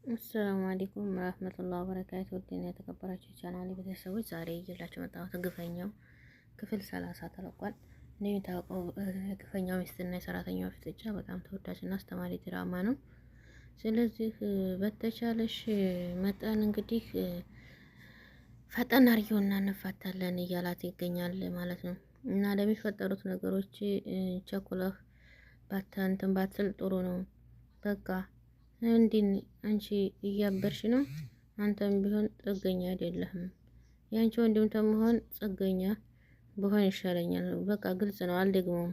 አሰላሙ አለይኩም ወራህመቱላሂ ወበረካቱ። ውድና የተከበራችሁ ቻናሌ ቤተሰቦች ዛሬ ይዤላችሁ መጣሁት ግፈኛው ክፍል 30 ተለቋል። እንደሚታወቀው ግፈኛው ሚስትና የሰራተኛው ፍጥጫ በጣም ተወዳጅና አስተማሪ ድራማ ነው። ስለዚህ በተቻለሽ መጠን እንግዲህ ፈጠን አድርጊውና እንፋታለን እያላት ይገኛል ማለት ነው። እና ለሚፈጠሩት ነገሮች ቸኩለህ እንትን ባትል ጥሩ ነው። በቃ እንዲን አንቺ እያበርሽ ነው። አንተም ቢሆን ጥገኛ አይደለህም። ያንቺ ወንድም ተመሆን ጥገኛ ብሆን ይሻለኛል። በቃ ግልጽ ነው፣ አልደግመውም።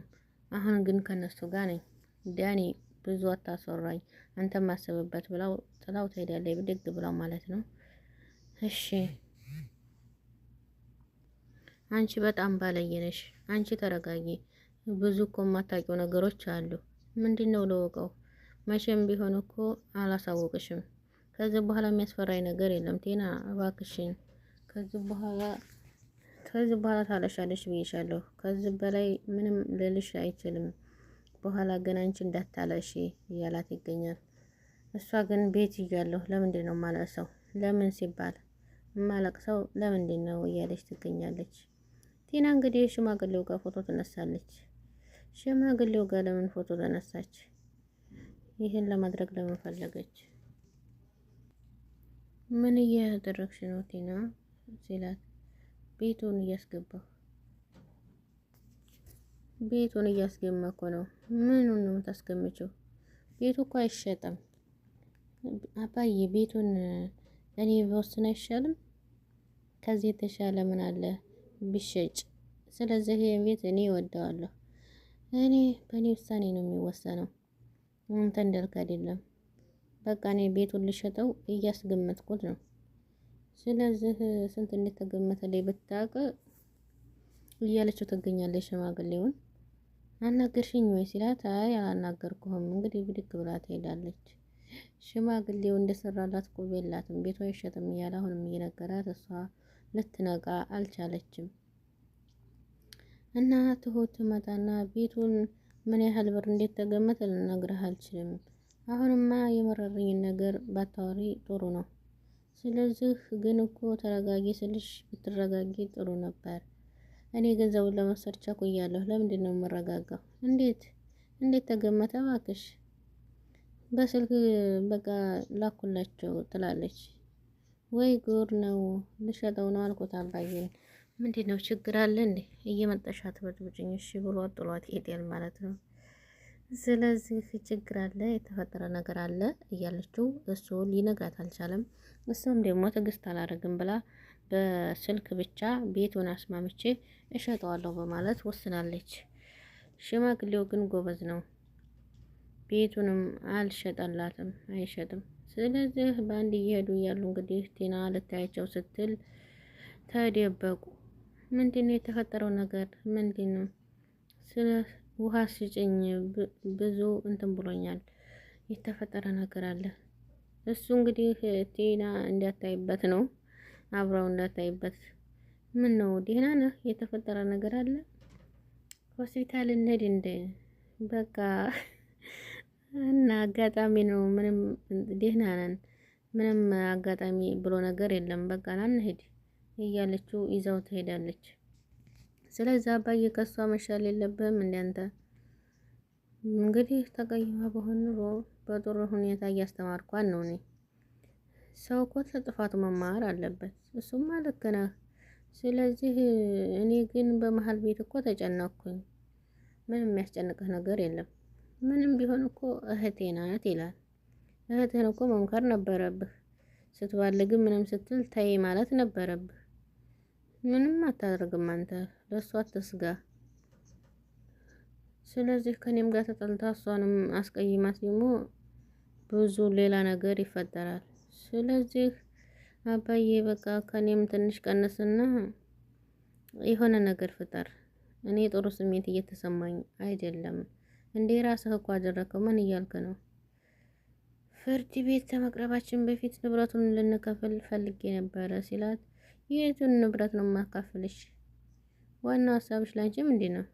አሁን ግን ከነሱ ጋር ነኝ። ዳኒ ብዙ አታስወራኝ፣ አንተም ማሰብበት ብላው ጥላው ትሄዳለች። ብድግ ብላው ማለት ነው። እሺ አንቺ በጣም ባለየ ነሽ። አንቺ ተረጋጊ። ብዙ እኮ የማታውቂው ነገሮች አሉ። ምንድነው ለወቀው? መቼም ቢሆን እኮ አላሳወቅሽም። ከዚህ በኋላ የሚያስፈራኝ ነገር የለም። ቴና እባክሽን፣ ከዚህ በኋላ ታለሻለሽ ብዬሻለሁ። ከዚህ በላይ ምንም ልልሽ አይችልም። በኋላ ግን አንቺ እንዳታለሽ እያላት ይገኛል። እሷ ግን ቤት እያለሁ ለምንድን ነው የማለቅሰው? ለምን ሲባል የማለቅሰው ለምንድን ነው እያለች ትገኛለች። ቴና እንግዲህ ሽማግሌው ጋር ፎቶ ትነሳለች። ሽማግሌው ጋር ለምን ፎቶ ተነሳች? ይህን ለማድረግ ለምን ፈለገች? ምን እያደረግሽ ነው ቲና ሲላት፣ ቤቱን እያስገመኩ ነው። ምኑን ነው የምታስገምችው? ቤቱ እኮ አይሸጥም አባዬ። ቤቱን እኔ በወስን አይሻልም? ከዚህ የተሻለ ምን አለ ቢሸጭ? ስለዚህ ይሄን ቤት እኔ እወደዋለሁ። በእኔ ውሳኔ ነው የሚወሰነው። አንተ እንዳልክ አይደለም። በቃ እኔ ቤቱን ልሸጠው እያስገመትኩት ነው። ስለዚህ ስንት እንደተገመተልኝ ብታውቅ እያለችው ትገኛለች። ሽማግሌውን አናገርሽኝ ወይ ሲላት፣ አይ አላናገርኩህም። እንግዲህ ብድግ ብላ ትሄዳለች። ሽማግሌው እንደሰራላት ቁብ የላትም፣ ቤቷ አይሸጥም እያለ አሁንም እየነገራት እሷ ልትነቃ አልቻለችም። እና ትሁት ትመጣና ቤቱን ምን ያህል ብር እንዴት ተገመተ ልነግርህ አልችልም። አሁንማ የመረረኝን ነገር ባታወሪ ጥሩ ነው። ስለዚህ ግን እኮ ተረጋጊ ስልሽ ብትረጋጊ ጥሩ ነበር። እኔ ገንዘቡን ለመውሰድ ቸኩያለሁ። ለምንድን ነው የምረጋጋው? እንዴት ተገመተ እባክሽ? በስልክ በቃ ላኩላቸው ትላለች። ወይ ጉር ነው! ልሸጠው ነው አልኩት አባዬን። ምንድን ነው ችግር አለ እንዴ? እየመጣሽ አትበጥብጭኝ እሺ ብሎ ጥሏት ይሄዳል ማለት ነው። ስለዚህ ችግር አለ፣ የተፈጠረ ነገር አለ እያለችው እሱ ሊነግራት አልቻለም። እሱም ደግሞ ትዕግስት አላደርግም ብላ በስልክ ብቻ ቤቱን አስማምቼ እሸጠዋለሁ በማለት ወስናለች። ሽማግሌው ግን ጎበዝ ነው። ቤቱንም አልሸጠላትም፣ አይሸጥም። ስለዚህ በአንድ እየሄዱ እያሉ እንግዲህ ቴና ልታያቸው ስትል ተደበቁ። ምንድነው የተፈጠረው ነገር? ምንድነው? ስለ ውሃ ስጭኝ፣ ብዙ እንትን ብሎኛል። የተፈጠረ ነገር አለ። እሱ እንግዲህ ቴና እንዳታይበት ነው፣ አብረው እንዳታይበት። ምን ነው ደህና ነህ? የተፈጠረ ነገር አለ? ሆስፒታል እንሂድ እንደ በቃ እና አጋጣሚ ነው። ምንም ደህና ነን፣ ምንም አጋጣሚ ብሎ ነገር የለም። በቃ ና እንሂድ እያለችው ይዛው ትሄዳለች። ስለዚህ አባዬ ከሷ መሻል የለብህም እንዳንተ። እንግዲህ ተቀይማ በሆን ኑሮ በጥሩ ሁኔታ እያስተማርኳን ነው። እኔ ሰው እኮ ተጥፋቱ መማር አለበት። እሱማ ልክ ነህ። ስለዚህ እኔ ግን በመሀል ቤት እኮ ተጨነቅኩኝ። ምንም የሚያስጨንቅህ ነገር የለም። ምንም ቢሆን እኮ እህቴ ናት ይላል። እህትህን እኮ መምከር ነበረብህ። ስትባልግም ምንም ስትል ተይ ማለት ነበረብህ። ምንም አታደርግም አንተ፣ ለእሷ አትስጋ። ስለዚህ ከኔም ጋር ተጠልታ እሷንም አስቀይማት ደግሞ ብዙ ሌላ ነገር ይፈጠራል። ስለዚህ አባዬ በቃ ከኔም ትንሽ ቀንስና የሆነ ነገር ፍጠር። እኔ ጥሩ ስሜት እየተሰማኝ አይደለም። እንዴ ራስህ እኮ አደረከው። ምን እያልክ ነው? ፍርድ ቤት ከመቅረባችን በፊት ንብረቱን ልንከፍል ፈልጌ ነበረ ሲላት፣ የቱን ንብረት ነው የማካፍልሽ? ዋናው ሀሳብሽ ላንቺ ምንድን ነው?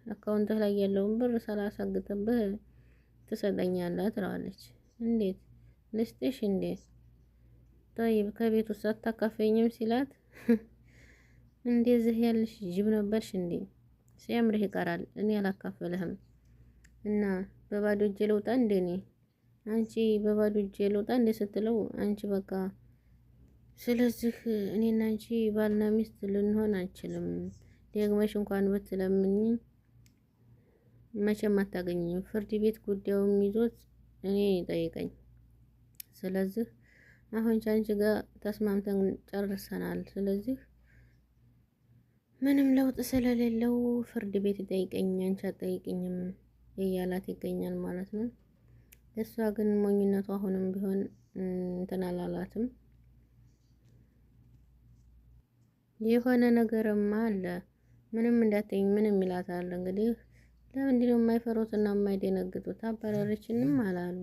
አካውንትህ ላይ ያለውን ብር 30 ግጥብህ ትሰጠኛለህ ትለዋለች። እንዴት ልስጥሽ እንዴ? ጠይብ ከቤት ውስጥ አታካፈኝም ሲላት እንደዚህ ያልሽ ጅብ ነበርሽ እንዴ? ሲያምርህ ይቀራል። እኔ አላካፈልህም እና በባዶ እጄ ልውጣ እንዴ? አንቺ በባዶ እጄ ልውጣ እንዴ ስትለው አንቺ በቃ ስለዚህ እኔና አንቺ ባልና ሚስት ልንሆን አንችልም። ደግመሽ እንኳን ብትለምኝ መቼም አታገኝም። ፍርድ ቤት ጉዳዩን ይዞት እኔ ጠይቀኝ። ስለዚህ አሁን ቻንቺ ጋር ተስማምተን ጨርሰናል። ስለዚህ ምንም ለውጥ ስለሌለው ፍርድ ቤት ይጠይቀኝ፣ አንቺ አትጠይቅኝም እያላት ይገኛል ማለት ነው። እሷ ግን ሞኝነቱ አሁንም ቢሆን እንትን አላላትም። የሆነ ነገርማ አለ ምንም እንዳትኝ ምንም ይላታል። እንግዲህ ለምንድን ነው የማይፈሩትና የማይደነግጡት? አባረረችንም አላሉ።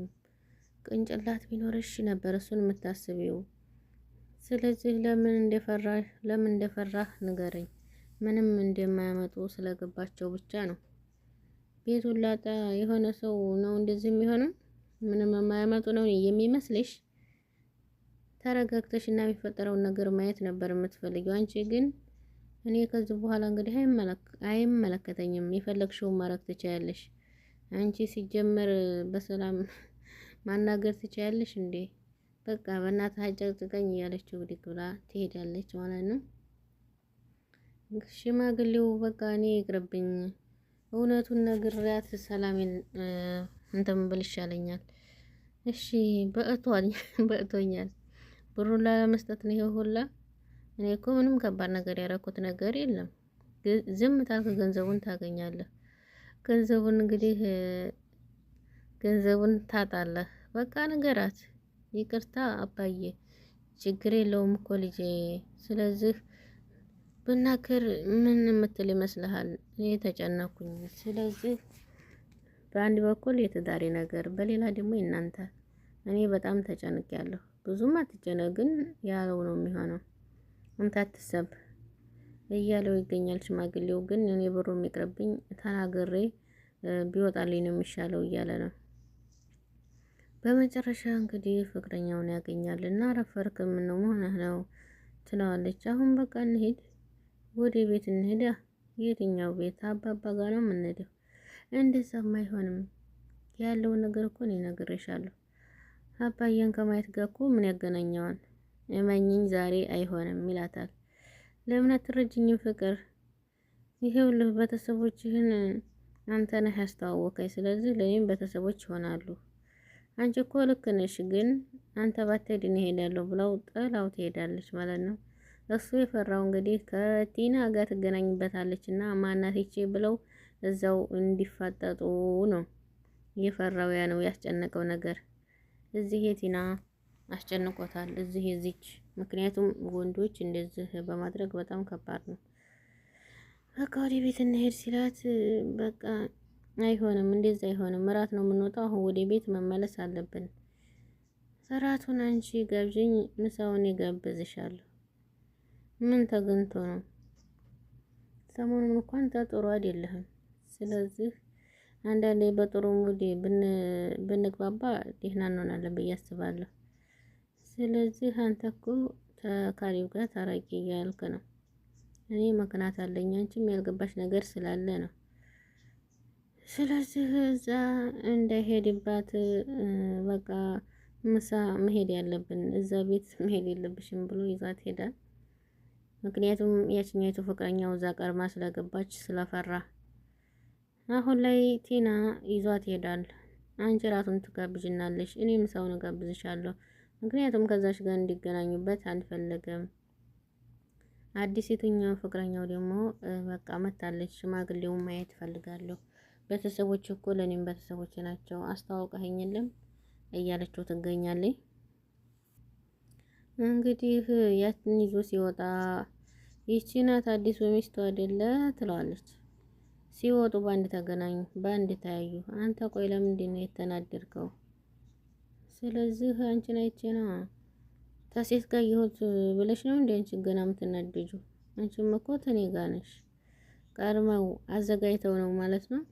ቅንጭላት ቢኖርሽ ነበር እሱን የምታስቢው። ስለዚህ ለምን እንደፈራህ ንገረኝ። ምንም እንደማያመጡ ስለገባቸው ብቻ ነው። ቤቱን ላጣ የሆነ ሰው ነው እንደዚህ የሚሆነው። ምንም የማያመጡ ነው የሚመስልሽ? ተረጋግተሽ እና የሚፈጠረውን ነገር ማየት ነበር የምትፈልጊው። አንቺ ግን እኔ ከዚህ በኋላ እንግዲህ አይመለከተኝም፣ የፈለግሽውን ማድረግ ትችያለሽ። አንቺ ሲጀመር በሰላም ማናገር ትችያለሽ እንዴ? በቃ በእናትህ አጨቅጭቀኝ እያለችው ብድግ ብላ ትሄዳለች ማለት ነው። ሽማግሌው በቃ እኔ ይቅርብኝ፣ እውነቱን ነግሬያት ሰላሜን እንትን ብል ይሻለኛል። እሺ በእቶኛል። ብሩን ላለመስጠት ነው ይሄ ሁላ። እኔ እኮ ምንም ከባድ ነገር ያደረኩት ነገር የለም። ዝም ታልክ ገንዘቡን ታገኛለህ። ገንዘቡን እንግዲህ ገንዘቡን ታጣለህ። በቃ ንገራት። ይቅርታ አባዬ፣ ችግር የለውም እኮ ልጄ። ስለዚህ ብናገር ምን የምትል ይመስልሃል? እኔ ተጨነኩኝ። ስለዚህ በአንድ በኩል የትዳሬ ነገር፣ በሌላ ደግሞ የእናንተ። እኔ በጣም ተጨንቄያለሁ። ብዙም አትጨነቅ፣ ግን ያለው ነው የሚሆነው። አንተ አትሰብ እያለው ይገኛል ሽማግሌው። ግን እኔ ብሩ የሚቅርብኝ ተናግሬ ቢወጣልኝ ነው የሚሻለው እያለ ነው። በመጨረሻ እንግዲህ ፍቅረኛውን ያገኛል እና ረፈርክ ምን ነው መሆንህ ነው ትለዋለች። አሁን በቃ እንሄድ፣ ወደ ቤት እንሄድ። የትኛው ቤት? አባባ ጋር ነው የምንሄደው። እንደዛም አይሆንም፣ ያለውን ነገር እኮ እኔ ነግሬሻለሁ። አባዬን ከማየት ጋር እኮ ምን ያገናኘዋል? እመኝኝ ዛሬ አይሆንም ይላታል። ለምን አትረጅኝም ፍቅር? ይሄውልህ ቤተሰቦችህን አንተ ነህ ያስተዋወቀኝ። ስለዚህ ለኔም ቤተሰቦች ይሆናሉ። አንቺ እኮ ልክ ነሽ፣ ግን አንተ ባትሄድ እኔ እሄዳለሁ ብለው ጥላው ትሄዳለች ማለት ነው። እሱ የፈራው እንግዲህ ከቲና ጋር ትገናኝበታለች እና ማናት ይቺ ብለው እዛው እንዲፋጠጡ ነው የፈራው። ያ ነው ያስጨነቀው ነገር። እዚህ የቲና አስጨንቆታል፣ እዚህ የዚች። ምክንያቱም ወንዶች እንደዚህ በማድረግ በጣም ከባድ ነው። በቃ ወደ ቤት እንሄድ ሲላት በቃ አይሆንም፣ እንደዛ አይሆንም። እራት ነው የምንወጣው። አሁን ወደ ቤት መመለስ አለብን። እራቱን አንቺ ጋብዥኝ፣ ምሳውን ይጋብዝሻለሁ። ምን ተገንቶ ነው? ሰሞኑን እንኳን ጥሩ አይደለህም። ስለዚህ አንዳንዴ በጥሩ ሙድ ብንግባባ ደህና እንሆናለን ብዬ አስባለሁ። ስለዚህ አንተ እኮ ከካሌብ ጋር ታራቂ እያልክ ነው። እኔ ምክንያት አለኝ፣ አንቺም ያልገባሽ ነገር ስላለ ነው። ስለዚህ እዛ እንዳይሄድባት በቃ ምሳ መሄድ ያለብን፣ እዛ ቤት መሄድ የለብሽም ብሎ ይዛት ሄዳል። ምክንያቱም ያችኛይቱ ፍቅረኛው እዛ ቀርማ ስለገባች ስለፈራ። አሁን ላይ ቲና ይዟት ሄዳል። አንቺ ራቱን ትጋብዥናለሽ፣ እኔ ምሳውን እጋብዝሻለሁ። ምክንያቱም ከዛች ጋር እንዲገናኙበት አልፈለገም። አዲሲቱኛው ፍቅረኛው ደግሞ በቃ መታለች። ሽማግሌውን ማየት እፈልጋለሁ። ቤተሰቦች እኮ ለኔም ቤተሰቦች ናቸው፣ አስተዋውቀኸኝ የለም እያለችው ትገኛለች። እንግዲህ ያችን ይዞ ሲወጣ ይቺ ናት አዲሱ ሚስቱ አይደለ ትለዋለች። ሲወጡ በአንድ ተገናኙ፣ በአንድ ተያዩ። አንተ ቆይ ለምንድን ነው የተናደድከው? ስለዚህ አንቺን አይቼ ነው ተሴት ጋር ይሁት ብለሽ ነው እንዴ አንቺ ገና የምትናደጁ? አንቺም እኮ ተኔ ጋር ነሽ። ቀድመው አዘጋጅተው ነው ማለት ነው።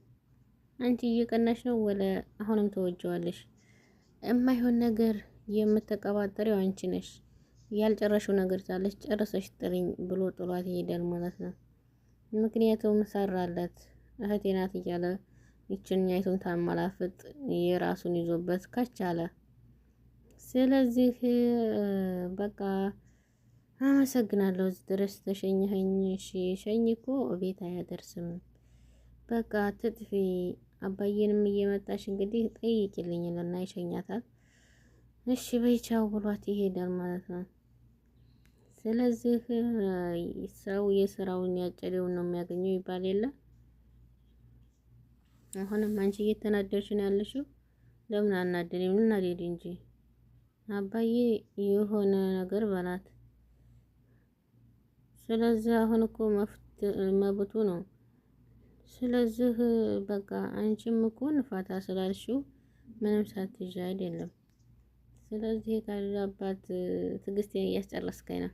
አንቺ እየቀናሽ ነው ወለ አሁንም ተወጀዋለሽ? የማይሆን ነገር የምትቀባጠሪው አንቺ ነሽ። ያልጨረሽው ነገር ሳለች ጨርሰሽ ጥሪኝ ብሎ ጥሏት ይሄዳል ማለት ነው። ምክንያቱም ሰራለት እህቴ ናት እያለ ይችኛይቱን ታመላፍጥ የራሱን ይዞበት ከቻለ። ስለዚህ በቃ አመሰግናለሁ እዚህ ድረስ ተሸኘኸኝ። እሺ ሸኝ እኮ ቤት አያደርስም። በቃ ትጥፊ አባዬንም እየመጣሽ እንግዲህ ጠይቂልኝ እና ይሸኛታል። እሺ በይ ቻው ብሏት ይሄዳል ማለት ነው። ስለዚህ ሰው የስራውን ያጨደውን ነው የሚያገኘው ይባል የለ። አሁንም አንቺ እየተናደድሽ ነው ያለሽው። ለምን አናደደኝ? ምን እናደድ እንጂ አባዬ የሆነ ነገር በላት። ስለዚህ አሁን እኮ መብቱ ነው። ስለዚህ በቃ አንቺም እኮ ንፋታ ስላልሽው ምንም ሳትይዥ አይደለም። ስለዚህ ካለ አባት ትዕግስቴን እያስጨረስከኝ ነው።